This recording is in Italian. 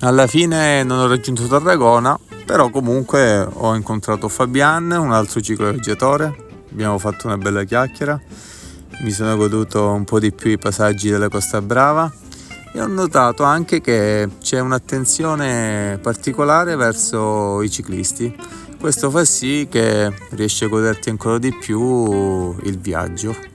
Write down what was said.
Alla fine non ho raggiunto Tarragona, però comunque ho incontrato Fabian, un altro cicloviaggiatore, abbiamo fatto una bella chiacchiera, mi sono goduto un po' di più i paesaggi della Costa Brava e ho notato anche che c'è un'attenzione particolare verso i ciclisti. Questo fa sì che riesci a goderti ancora di più il viaggio.